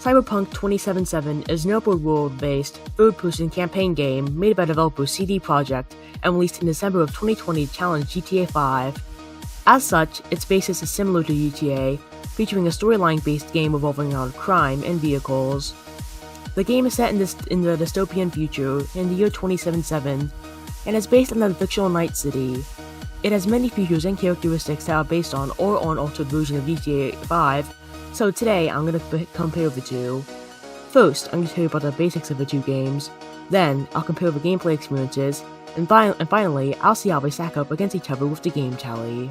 Cyberpunk 2077 is an open world-based, third-person campaign game made by developer CD Projekt and released in December of 2020 to challenge GTA V. As such, its basis is similar to GTA, featuring a storyline-based game revolving around crime and vehicles. The game is set in the dystopian future in the year 2077, and is based on the fictional Night City. It has many features and characteristics that are based on or on altered version of GTA V, so today I'm going to compare the two. First, I'm going to tell you about the basics of the two games, then I'll compare the gameplay experiences, and finally, I'll see how they stack up against each other with the GameTally.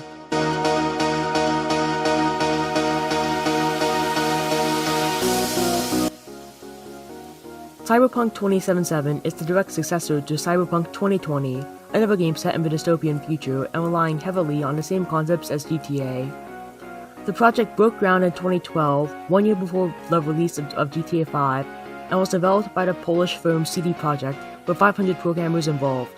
Cyberpunk 2077 is the direct successor to Cyberpunk 2020, another game set in the dystopian future and relying heavily on the same concepts as GTA. The project broke ground in 2012, 1 year before the release of GTA V, and was developed by the Polish firm CD Projekt with 500 programmers involved,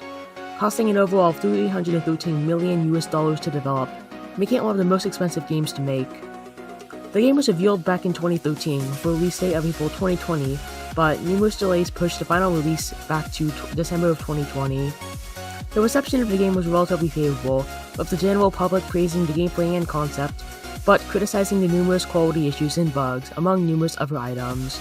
costing an overall $313 million to develop, making it one of the most expensive games to make. The game was revealed back in 2013 with a release date of April 2020, but numerous delays pushed the final release back to December of 2020. The reception of the game was relatively favorable, with the general public praising the gameplay and concept, but criticizing the numerous quality issues and bugs, among numerous other items.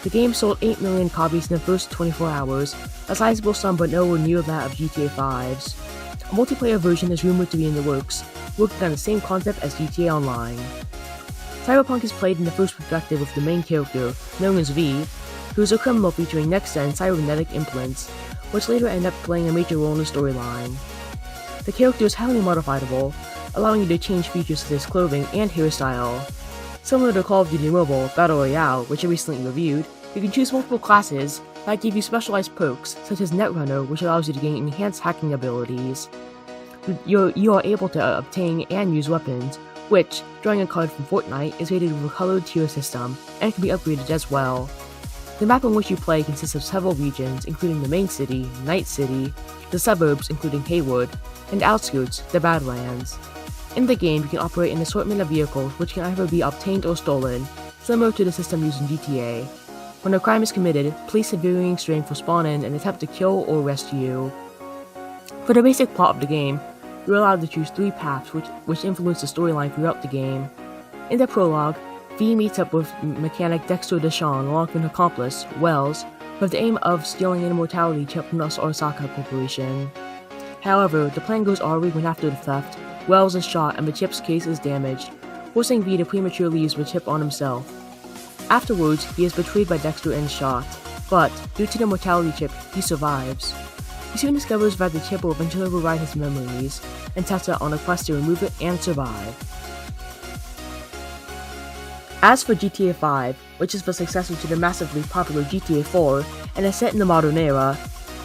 The game sold 8 million copies in the first 24 hours, a sizable sum but nowhere near that of GTA V's. A multiplayer version is rumored to be in the works, working on the same concept as GTA Online. Cyberpunk is played in the first perspective with the main character, known as V, who is a criminal featuring next-gen cybernetic implants, which later end up playing a major role in the storyline. The character is highly modifiable, allowing you to change features such as clothing and hairstyle. Similar to Call of Duty Mobile Battle Royale, which I recently reviewed, you can choose multiple classes that give you specialized perks, such as Netrunner, which allows you to gain enhanced hacking abilities. You are able to obtain and use weapons, which, drawing a card from Fortnite, is rated with a colored tier system, and can be upgraded as well. The map in which you play consists of several regions, including the main city, Night City, the suburbs, including Haywood, and outskirts, the Badlands. In the game, you can operate an assortment of vehicles which can either be obtained or stolen, similar to the system used in GTA. When a crime is committed, police of varying strength will spawn in and attempt to kill or arrest you. For the basic plot of the game, you're allowed to choose 3 paths which influence the storyline throughout the game. In the prologue, V meets up with mechanic Dexter Deshawn along with an accomplice, Wells, with the aim of stealing an immortality chip from the Arasaka Corporation. However, the plan goes awry when after the theft, Wells is shot and the chip's case is damaged, forcing V to prematurely use the chip on himself. Afterwards, he is betrayed by Dexter and shot, but due to the immortality chip, he survives. He soon discovers that the chip will eventually override his memories, and sets out on a quest to remove it and survive. As for GTA V, which is the successor to the massively popular GTA IV and is set in the modern era,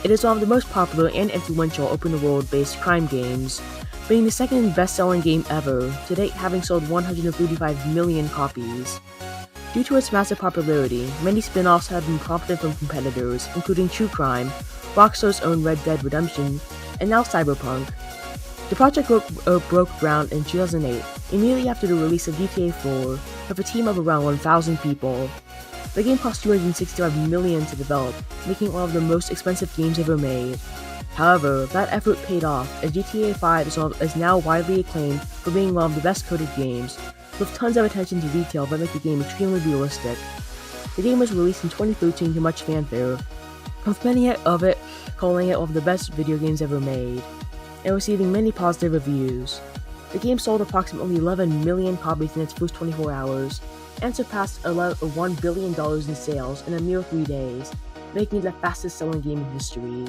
it is one of the most popular and influential open-world-based crime games, being the second best-selling game ever, to date having sold 135 million copies. Due to its massive popularity, many spin-offs have been prompted from competitors, including True Crime, Rockstar's own Red Dead Redemption, and now Cyberpunk. The project broke ground in 2008, immediately after the release of GTA IV, with a team of around 1,000 people. The game cost $265 million to develop, making it one of the most expensive games ever made. However, that effort paid off, as GTA V is now widely acclaimed for being one of the best coded games, with tons of attention to detail that make the game extremely realistic. The game was released in 2013 to much fanfare, with many of it calling it one of the best video games ever made, and receiving many positive reviews. The game sold approximately 11 million copies in its first 24 hours, and surpassed $1 billion in sales in a mere 3 days, making it the fastest selling game in history.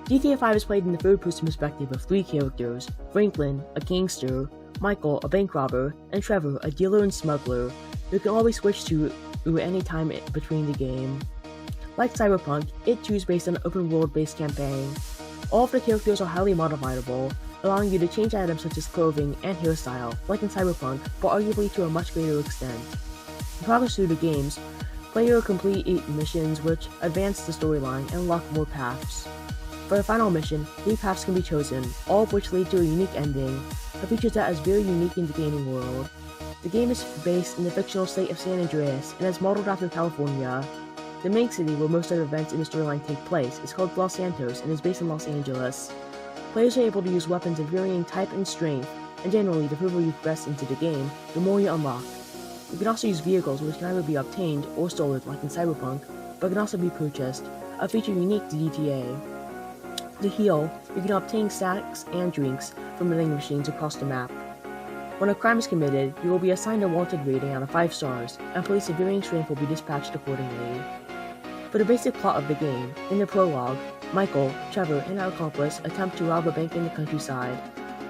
GTA V is played in the third-person perspective of 3 characters: Franklin, a gangster, Michael, a bank robber, and Trevor, a dealer and smuggler, who can always switch to any time between the game. Like Cyberpunk, it too is based on an open-world-based campaign. All of the characters are highly modifiable, allowing you to change items such as clothing and hairstyle, like in Cyberpunk, but arguably to a much greater extent. In progress through the games, player complete 8 missions which advance the storyline and unlock more paths. For the final mission, 3 paths can be chosen, all of which lead to a unique ending, a feature that is very unique in the gaming world. The game is based in the fictional state of San Andreas and is modeled after California. The main city where most of the events in the storyline take place is called Los Santos and is based in Los Angeles. Players are able to use weapons of varying type and strength, and generally, the further you progress into the game, the more you unlock. You can also use vehicles which can either be obtained or stolen like in Cyberpunk, but can also be purchased, a feature unique to GTA. To heal, you can obtain snacks and drinks from vending machines across the map. When a crime is committed, you will be assigned a wanted rating out of 5 stars, and police of varying strength will be dispatched accordingly. For the basic plot of the game, in the prologue, Michael, Trevor, and our accomplice attempt to rob a bank in the countryside.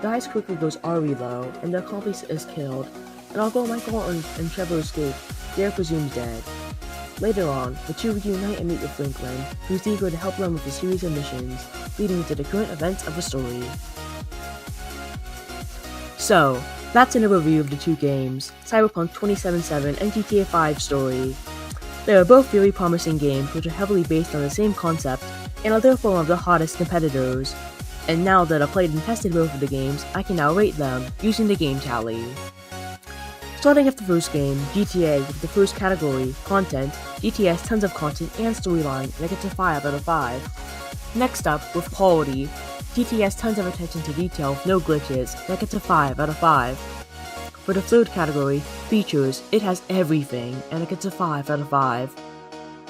The heist quickly goes RE low, and the accomplice is killed, and although Michael and Trevor escape, they are presumed dead. Later on, the two reunite and meet with Franklin, who's eager to help them with a series of missions, leading to the current events of the story. So, that's an overview of the two games, Cyberpunk 2077 and GTA V Story. They are both very promising games which are heavily based on the same concept, and are therefore one of the hottest competitors. And now that I've played and tested both of the games, I can now rate them using the GameTally. Starting with the first game, GTA, with the first category, content, GTA has tons of content and storyline, and I get a 5 out of 5. Next up, with quality, GTA has tons of attention to detail with no glitches, and I get a 5 out of 5. For the third category, features, it has everything, and it gets a 5 out of 5.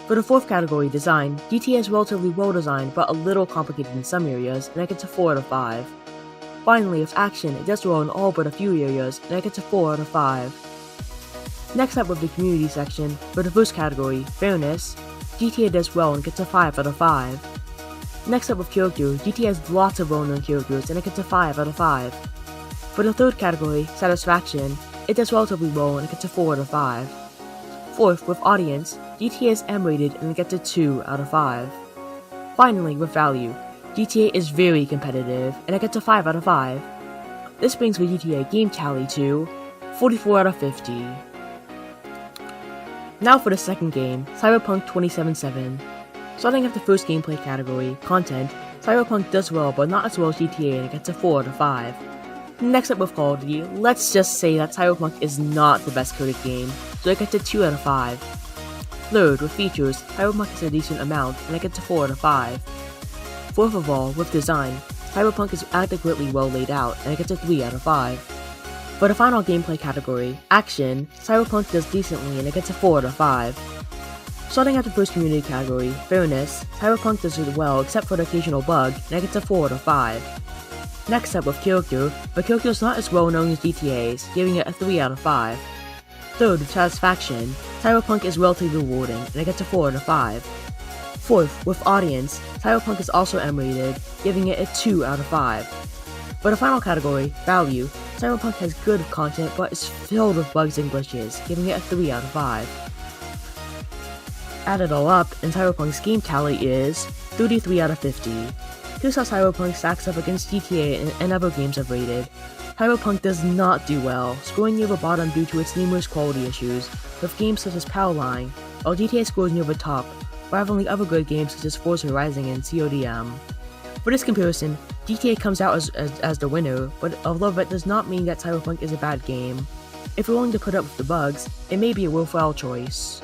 For the fourth category, design, GTA is relatively well designed but a little complicated in some areas, and it gets a 4 out of 5. Finally, with action, it does well in all but a few areas, and it gets a 4 out of 5. Next up with the community section, for the first category, fairness, GTA does well and gets a 5 out of 5. Next up with character, GTA has lots of well-known characters, and it gets a 5 out of 5. For the third category, satisfaction, it does relatively well and it gets a 4 out of 5. Fourth, with audience, GTA is M-rated and it gets a 2 out of 5. Finally, with value, GTA is very competitive and it gets a 5 out of 5. This brings my GTA GameTally to 44 out of 50. Now for the second game, Cyberpunk 2077. Starting with the first gameplay category, content, Cyberpunk does well but not as well as GTA and it gets a 4 out of 5. Next up with quality, let's just say that Cyberpunk is not the best coded game, so it gets a 2 out of 5. Third, with features, Cyberpunk has a decent amount and it gets a 4 out of 5. Fourth of all, with design, Cyberpunk is adequately well laid out and it gets a 3 out of 5. For the final gameplay category, action, Cyberpunk does decently and it gets a 4 out of 5. Starting at the first community category, fairness, Cyberpunk does it well except for the occasional bug, and it gets a 4 out of 5. Next up with character, the character is not as well known as GTA's, giving it a 3 out of 5. Third, with satisfaction, Cyberpunk is relatively rewarding, and it gets a 4 out of 5. Fourth, with audience, Cyberpunk is also M-rated, giving it a 2 out of 5. For the final category, value, Cyberpunk has good content but is filled with bugs and glitches, giving it a 3 out of 5. Add it all up, and Cyberpunk's GameTally is 33 out of 50. Here's how Cyberpunk stacks up against GTA and other games I've rated. Cyberpunk does not do well, scoring near the bottom due to its numerous quality issues, with games such as Powerline, while GTA scores near the top, rivaling other good games such as Forza Horizon and CODM. For this comparison, GTA comes out as the winner, but although that does not mean that Cyberpunk is a bad game. If you're willing to put up with the bugs, it may be a worthwhile choice.